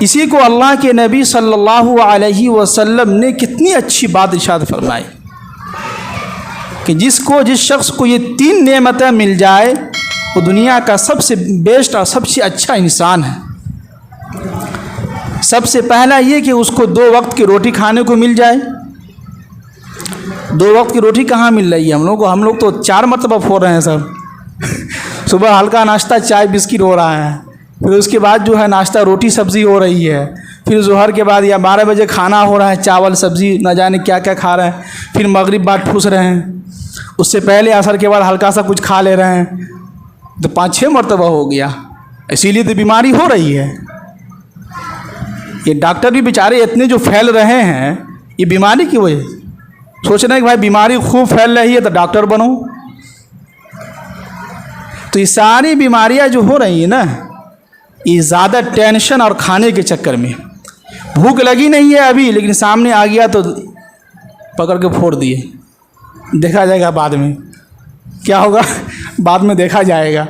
इसी को अल्लाह के नबी सल्लल्लाहु अलैहि वसल्लम ने कितनी अच्छी बात इरशाद फरमाई कि जिस शख्स को ये 3 नेमतें मिल जाए वो दुनिया का सबसे बेस्ट और सबसे अच्छा इंसान है। सबसे पहला ये कि उसको 2 वक्त की रोटी खाने को मिल जाए। 2 वक्त की रोटी कहाँ मिल रही है हम लोग तो 4 मरतबा फोड़ रहे हैं सब। सुबह हल्का नाश्ता चाय बिस्किट हो रहा है, फिर उसके बाद जो है नाश्ता रोटी सब्ज़ी हो रही है, फिर ज़ोहर के बाद या 12 बजे खाना हो रहा है, चावल सब्ज़ी न जाने क्या क्या खा रहे हैं, फिर मगरिब बाद ठूस रहे हैं, उससे पहले असर के बाद हल्का सा कुछ खा ले रहे हैं, तो 5-6 मरतबा हो गया। इसीलिए तो बीमारी हो रही है। ये डॉक्टर भी बेचारे इतने जो फैल रहे हैं ये बीमारी की वजह से। सोच रहे हैं कि भाई बीमारी खूब फैल रही है तो डॉक्टर बनो। तो ये सारी बीमारियां जो हो रही है ना, ये ज़्यादा टेंशन और खाने के चक्कर में। भूख लगी नहीं है अभी, लेकिन सामने आ गया तो पकड़ के फोड़ दिए। देखा जाएगा बाद में क्या होगा, बाद में देखा जाएगा।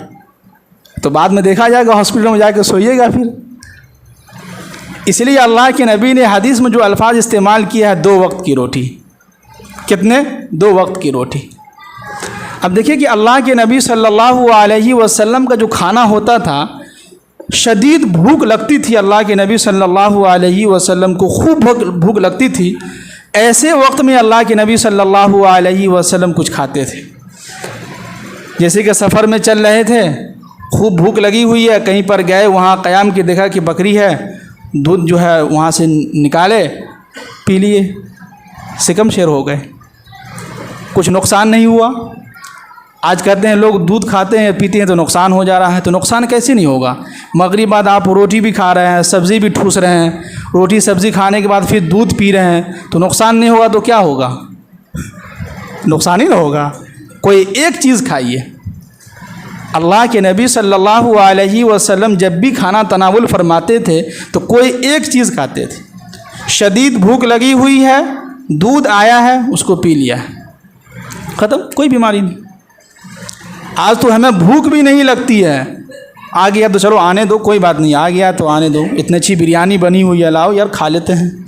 तो बाद में देखा जाएगा, हॉस्पिटल में जाकर सोइएगा फिर। इसलिए अल्लाह के नबी ने हदीस में जो अल्फाज इस्तेमाल किया है 2 वक्त की रोटी। कितने? 2 वक्त की रोटी। अब देखिए कि अल्लाह के नबी सल्लल्लाहु अलैहि वसल्लम का जो खाना होता था, शदीद भूख लगती थी। अल्लाह के नबी सल्लल्लाहु अलैहि वसल्लम को खूब भूख लगती थी। ऐसे वक्त में अल्लाह के नबी सल्लल्लाहु अलैहि वसल्लम कुछ खाते थे। जैसे कि सफ़र में चल रहे थे, खूब भूख लगी हुई है, कहीं पर गए, वहाँ क़याम की देखा कि बकरी है, दूध जो है वहाँ से निकाले, पी लिए, सिकम शेर हो गए, कुछ नुकसान नहीं हुआ। आज कहते हैं लोग दूध खाते हैं पीते हैं तो नुकसान हो जा रहा है। तो नुकसान कैसे नहीं होगा? मगरिब बाद आप रोटी भी खा रहे हैं, सब्ज़ी भी ठूस रहे हैं, रोटी सब्ज़ी खाने के बाद फिर दूध पी रहे हैं, तो नुकसान नहीं होगा तो क्या होगा? नुकसान ही ना होगा। कोई एक चीज़ खाइए। अल्लाह के नबी सल्लल्लाहु अलैहि वसल्लम जब भी खाना तनावुल फरमाते थे तो कोई एक चीज़ खाते थे। शदीद भूख लगी हुई है, दूध आया है, उसको पी लिया, ख़त्म, कोई बीमारी नहीं। आज तो हमें भूख भी नहीं लगती है, आ गया तो चलो आने दो, कोई बात नहीं, आ गया तो आने दो, इतनी अच्छी बिरयानी बनी हुई है, लाओ यार खा लेते हैं,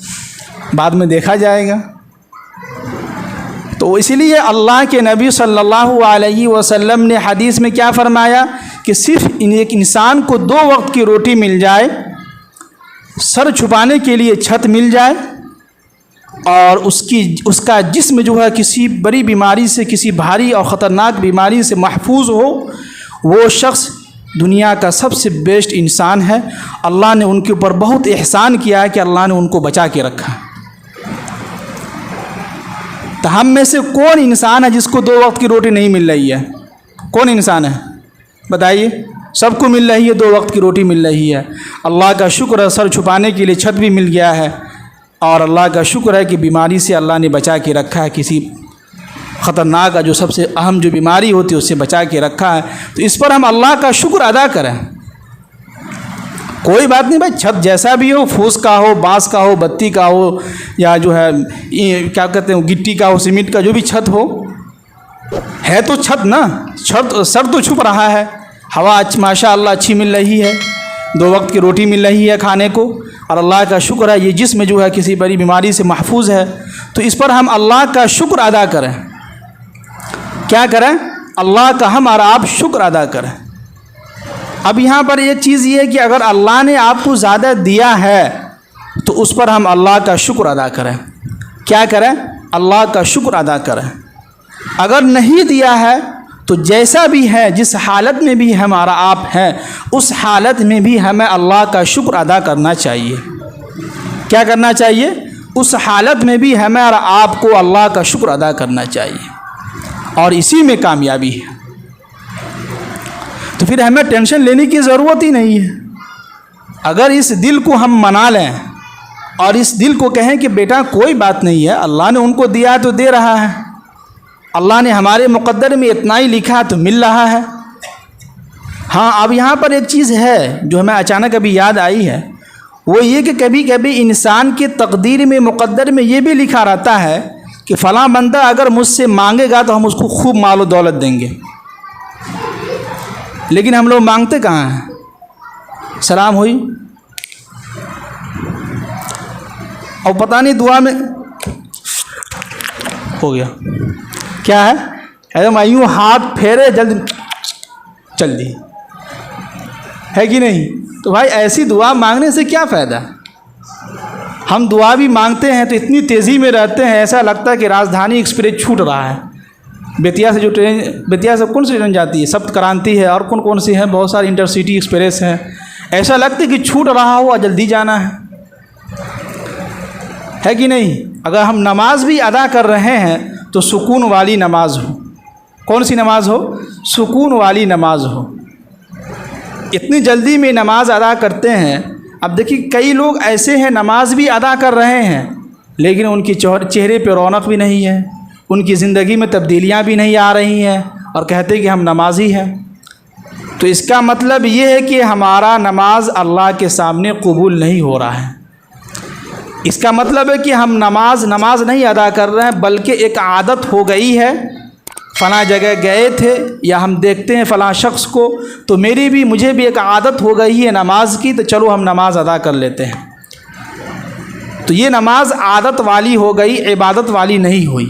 बाद में देखा जाएगा। तो इसीलिए अल्लाह के नबी सल्लल्लाहु अलैहि वसल्लम ने हदीस में क्या फरमाया कि सिर्फ एक इंसान को 2 वक्त की रोटी मिल जाए, सर छुपाने के लिए छत मिल जाए, और उसका जिस्म जो है किसी बड़ी बीमारी से, किसी भारी और ख़तरनाक बीमारी से महफूज हो, वो शख्स दुनिया का सबसे बेस्ट इंसान है। अल्लाह ने उनके ऊपर बहुत एहसान किया है कि अल्लाह ने उनको बचा के रखा। तो हम में से कौन इंसान है जिसको 2 वक्त की रोटी नहीं मिल रही है? कौन इंसान है बताइए? सबको मिल रही है, 2 वक्त की रोटी मिल रही है। अल्लाह का शुक्र है, सर छुपाने के लिए छत भी मिल गया है, और अल्लाह का शुक्र है कि बीमारी से अल्लाह ने बचा के रखा है। किसी ख़तरनाक जो सबसे अहम जो बीमारी होती है उससे बचा के रखा है। तो इस पर हम अल्लाह का शुक्र अदा करें। कोई बात नहीं भाई, छत जैसा भी हो, फूस का हो, बांस का हो, बत्ती का हो, या जो है क्या कहते हैं गिट्टी का हो, सीमेंट का, जो भी छत हो, है तो छत ना, छत सर तो छुप रहा है, हवा माशाअल्लाह अच्छी मिल रही है, 2 वक्त की रोटी मिल रही है खाने को, और अल्लाह का शुक्र है ये जिस्म जो है किसी बड़ी बीमारी से महफूज है। तो इस पर हम अल्लाह का शुक्र अदा करें। क्या करें? अल्लाह का हम और आप शुक्र अदा करें। अब यहाँ पर एक चीज़ ये है कि अगर अल्लाह ने आपको ज़्यादा दिया है तो उस पर हम अल्लाह का शुक्र अदा करें। क्या करें? अल्लाह का शुक्र अदा करें। अगर नहीं दिया है तो जैसा भी है, जिस हालत में भी हमारा आप हैं, उस हालत में भी हमें अल्लाह का शुक्र अदा करना चाहिए। क्या करना चाहिए? उस हालत में भी हमें और आपको अल्लाह का शुक्र अदा करना चाहिए, और इसी में कामयाबी है। तो फिर हमें टेंशन लेने की ज़रूरत ही नहीं है। अगर इस दिल को हम मना लें और इस दिल को कहें कि बेटा कोई बात नहीं है, अल्लाह ने उनको दिया है तो दे रहा है, अल्लाह ने हमारे मुक़द्दर में इतना ही लिखा तो मिल रहा है। हाँ, अब यहाँ पर एक चीज़ है जो हमें अचानक अभी याद आई है, वो ये कि कभी कभी इंसान के तकदीर में, मुक़द्दर में ये भी लिखा रहता है कि फ़लाँ बंदा अगर मुझसे मांगेगा तो हम उसको खूब माल और दौलत देंगे। लेकिन हम लोग मांगते कहाँ हैं? सलाम हुई, और पता नहीं दुआ में हो गया क्या है, एकदम यूँ हाथ फेरे जल्दी है कि नहीं। तो भाई ऐसी दुआ मांगने से क्या फ़ायदा। हम दुआ भी मांगते हैं तो इतनी तेज़ी में रहते हैं, ऐसा लगता है कि राजधानी एक्सप्रेस छूट रहा है। बेतिया से जो ट्रेन, बेतिया से कौन सी ट्रेन जाती है, सप्त क्रांति है और कौन कौन सी है, बहुत सारी इंटरसिटी एक्सप्रेस हैं, ऐसा लगता है कि छूट रहा हो और जल्दी जाना है कि नहीं। अगर हम नमाज भी अदा कर रहे हैं तो सुकून वाली नमाज हो। कौन सी नमाज हो, सुकून वाली नमाज हो। इतनी जल्दी में नमाज अदा करते हैं। अब देखिए कई लोग ऐसे हैं नमाज भी अदा कर रहे हैं लेकिन उनकी चेहरे पे रौनक भी नहीं है, उनकी ज़िंदगी में तब्दीलियां भी नहीं आ रही हैं और कहते हैं कि हम नमाजी हैं। तो इसका मतलब ये है कि हमारा नमाज अल्लाह के सामने कबूल नहीं हो रहा है। इसका मतलब है कि हम नमाज नहीं अदा कर रहे हैं बल्कि एक आदत हो गई है। फ़लाँ जगह गए थे या हम देखते हैं फ़लाँ शख्स को तो मुझे भी एक आदत हो गई है नमाज की, तो चलो हम नमाज अदा कर लेते हैं। तो ये नमाज आदत वाली हो गई, इबादत वाली नहीं हुई।